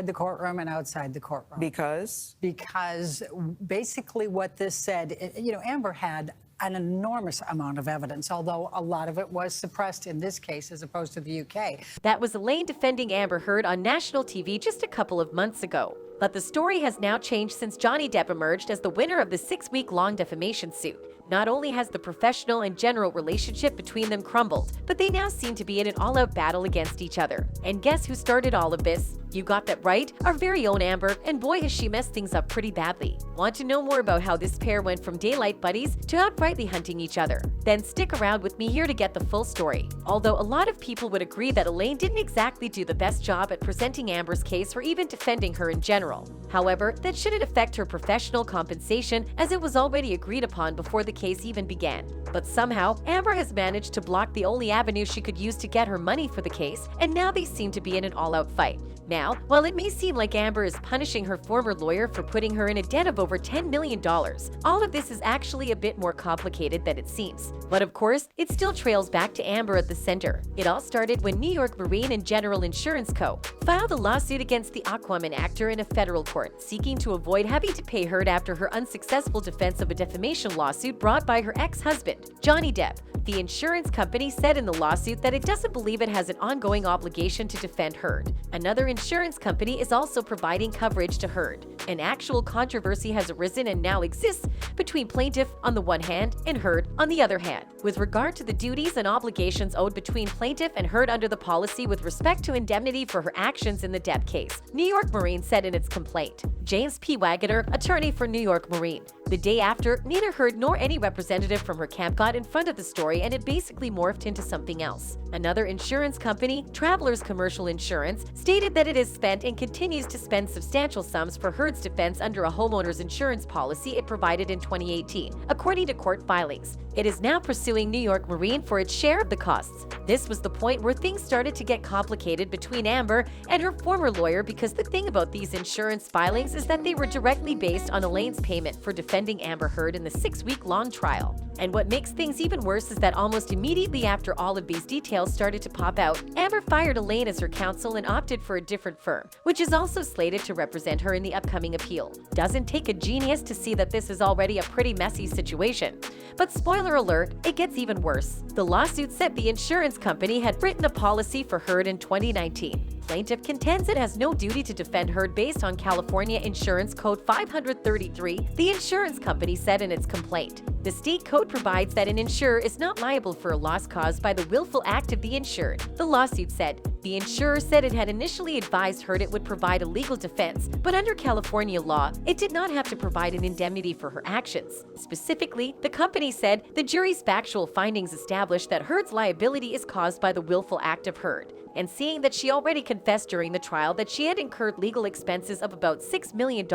The courtroom and outside the courtroom. Because? Because basically what this said, Amber had an enormous amount of evidence, although a lot of it was suppressed in this case as opposed to the UK. That was Elaine defending Amber Heard on national TV just a couple of months ago. But the story has now changed since Johnny Depp emerged as the winner of the 6-week-long defamation suit. Not only has the professional and general relationship between them crumbled, but they now seem to be in an all-out battle against each other. And guess who started all of this? You got that right, our very own Amber, and boy has she messed things up pretty badly. Want to know more about how this pair went from daylight buddies to outrightly hunting each other? Then stick around with me here to get the full story. Although a lot of people would agree that Elaine didn't exactly do the best job at presenting Amber's case or even defending her in general. However, that shouldn't affect her professional compensation as it was already agreed upon before the case even began. But somehow, Amber has managed to block the only avenue she could use to get her money for the case, and now they seem to be in an all-out fight. Now, while it may seem like Amber is punishing her former lawyer for putting her in a debt of over $10 million, all of this is actually a bit more complicated than it seems. But of course, it still trails back to Amber at the center. It all started when New York Marine and General Insurance Co. filed a lawsuit against the Aquaman actor in a federal court, seeking to avoid having to pay Heard after her unsuccessful defense of a defamation lawsuit brought by her ex-husband, Johnny Depp. The insurance company said in the lawsuit that it doesn't believe it has an ongoing obligation to defend Heard. Another insurance company is also providing coverage to Heard. An actual controversy has arisen and now exists between plaintiff on the one hand and Heard on the other hand, with regard to the duties and obligations owed between plaintiff and Heard under the policy with respect to indemnity for her actions in the Depp case. New York Marine said in its complaint. James P. Waggoner, attorney for New York Marine. The day after, neither Heard nor any representative from her camp got in front of the story, and it basically morphed into something else. Another insurance company, Travelers Commercial Insurance, stated that it has spent and continues to spend substantial sums for Heard's defense under a homeowner's insurance policy it provided in 2018, according to court filings. It is now pursuing New York Marine for its share of the costs. This was the point where things started to get complicated between Amber and her former lawyer, because the thing about these insurance filings is that they were directly based on Elaine's payment for defending Amber Heard in the 6-week-long trial. And what makes things even worse is that almost immediately after all of these details started to pop out, Amber fired Elaine as her counsel and opted for a different firm, which is also slated to represent her in the upcoming appeal. Doesn't take a genius to see that this is already a pretty messy situation. But spoiler alert, it gets even worse. The lawsuit said the insurance company had written a policy for Heard in 2019. Plaintiff contends it has no duty to defend Heard based on California Insurance Code 533, the insurance company said in its complaint. The state code provides that an insurer is not liable for a loss caused by the willful act of the insured. The lawsuit said. The insurer said it had initially advised Heard it would provide a legal defense, but under California law, it did not have to provide an indemnity for her actions. Specifically, the company said the jury's factual findings established that Heard's liability is caused by the willful act of Heard. And seeing that she already confessed during the trial that she had incurred legal expenses of about $6 million,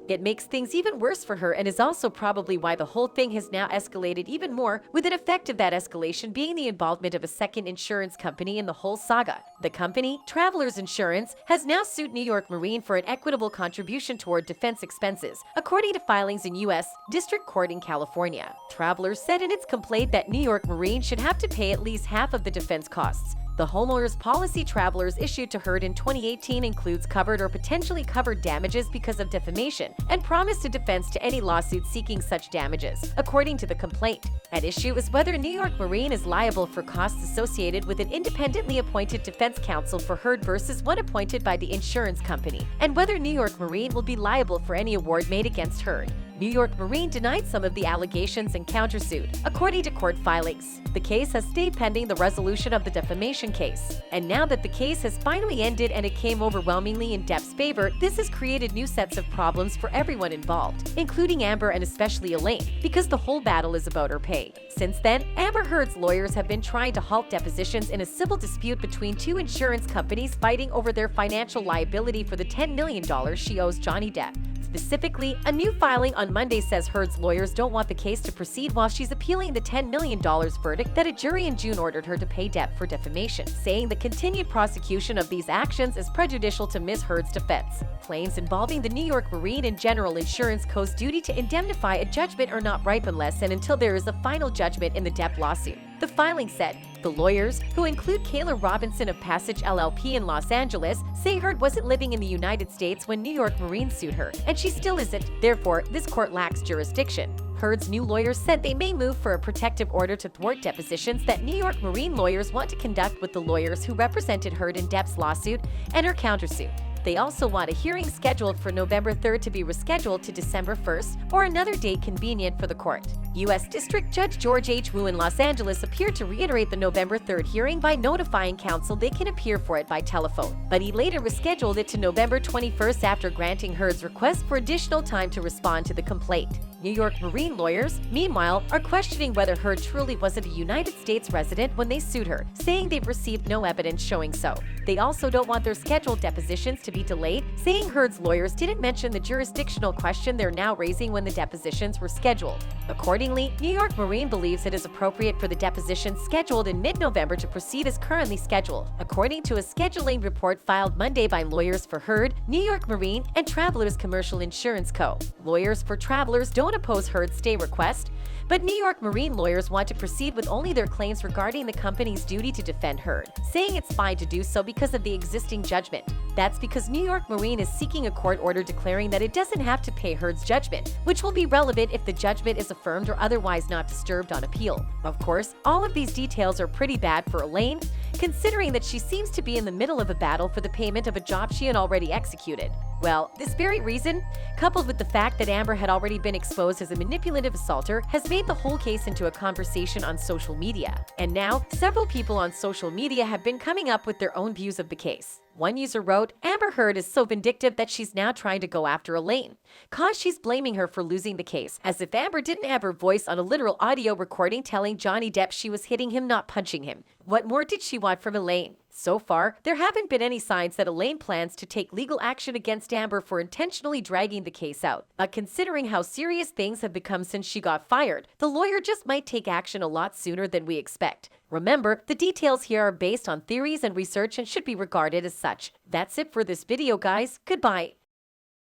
it makes things even worse for her, and is also probably why the whole thing has now escalated even more, with an effect of that escalation being the involvement of a second insurance company in the whole saga. The company, Travelers Insurance, has now sued New York Marine for an equitable contribution toward defense expenses, according to filings in U.S. District Court in California. Travelers said in its complaint that New York Marine should have to pay at least half of the defense costs. The homeowner's policy Travelers issued to Heard in 2018 includes covered or potentially covered damages because of defamation, and promised a defense to any lawsuit seeking such damages, according to the complaint. At issue is whether New York Marine is liable for costs associated with an independently appointed defense counsel for Heard versus one appointed by the insurance company, and whether New York Marine will be liable for any award made against Heard. New York Marine denied some of the allegations and countersued, according to court filings. The case has stayed pending the resolution of the defamation case. And now that the case has finally ended and it came overwhelmingly in Depp's favor, this has created new sets of problems for everyone involved, including Amber and especially Elaine, because the whole battle is about her pay. Since then, Amber Heard's lawyers have been trying to halt depositions in a civil dispute between two insurance companies fighting over their financial liability for the $10 million she owes Johnny Depp. Specifically, a new filing on Monday says Heard's lawyers don't want the case to proceed while she's appealing the $10 million verdict that a jury in June ordered her to pay Depp for defamation, saying the continued prosecution of these actions is prejudicial to Ms. Heard's defense. Claims involving the New York Marine and General Insurance Co.'s duty to indemnify a judgment are not ripe unless and until there is a final judgment in the Depp lawsuit. The filing said, the lawyers, who include Kayla Robinson of Passage LLP in Los Angeles, say Heard wasn't living in the United States when New York Marine sued her, and she still isn't. Therefore, this court lacks jurisdiction. Heard's new lawyers said they may move for a protective order to thwart depositions that New York Marine lawyers want to conduct with the lawyers who represented Heard in Depp's lawsuit and her countersuit. They also want a hearing scheduled for November 3rd to be rescheduled to December 1st or another date convenient for the court. U.S. District Judge George H. Wu in Los Angeles appeared to reiterate the November 3rd hearing by notifying counsel they can appear for it by telephone, but he later rescheduled it to November 21st after granting Heard's request for additional time to respond to the complaint. New York Marine lawyers, meanwhile, are questioning whether Heard truly wasn't a United States resident when they sued her, saying they've received no evidence showing so. They also don't want their scheduled depositions to be delayed, saying Heard's lawyers didn't mention the jurisdictional question they're now raising when the depositions were scheduled. Accordingly, New York Marine believes it is appropriate for the depositions scheduled in mid-November to proceed as currently scheduled, according to a scheduling report filed Monday by lawyers for Heard, New York Marine, and Travelers Commercial Insurance Co. Lawyers for Travelers don't oppose Heard's stay request, but New York Marine lawyers want to proceed with only their claims regarding the company's duty to defend Heard, saying it's fine to do so because of the existing judgment. That's because New York Marine is seeking a court order declaring that it doesn't have to pay Heard's judgment, which will be relevant if the judgment is affirmed or otherwise not disturbed on appeal. Of course, all of these details are pretty bad for Elaine, considering that she seems to be in the middle of a battle for the payment of a job she had already executed. Well, this very reason, coupled with the fact that Amber had already been exposed as a manipulative assaulter, has made the whole case into a conversation on social media. And now, several people on social media have been coming up with their own views of the case. One user wrote, Amber Heard is so vindictive that she's now trying to go after Elaine, cause she's blaming her for losing the case, as if Amber didn't have her voice on a literal audio recording telling Johnny Depp she was hitting him, not punching him. What more did she want from Elaine? So far, there haven't been any signs that Elaine plans to take legal action against Amber for intentionally dragging the case out. But considering how serious things have become since she got fired, the lawyer just might take action a lot sooner than we expect. Remember, the details here are based on theories and research and should be regarded as such. That's it for this video, guys. Goodbye.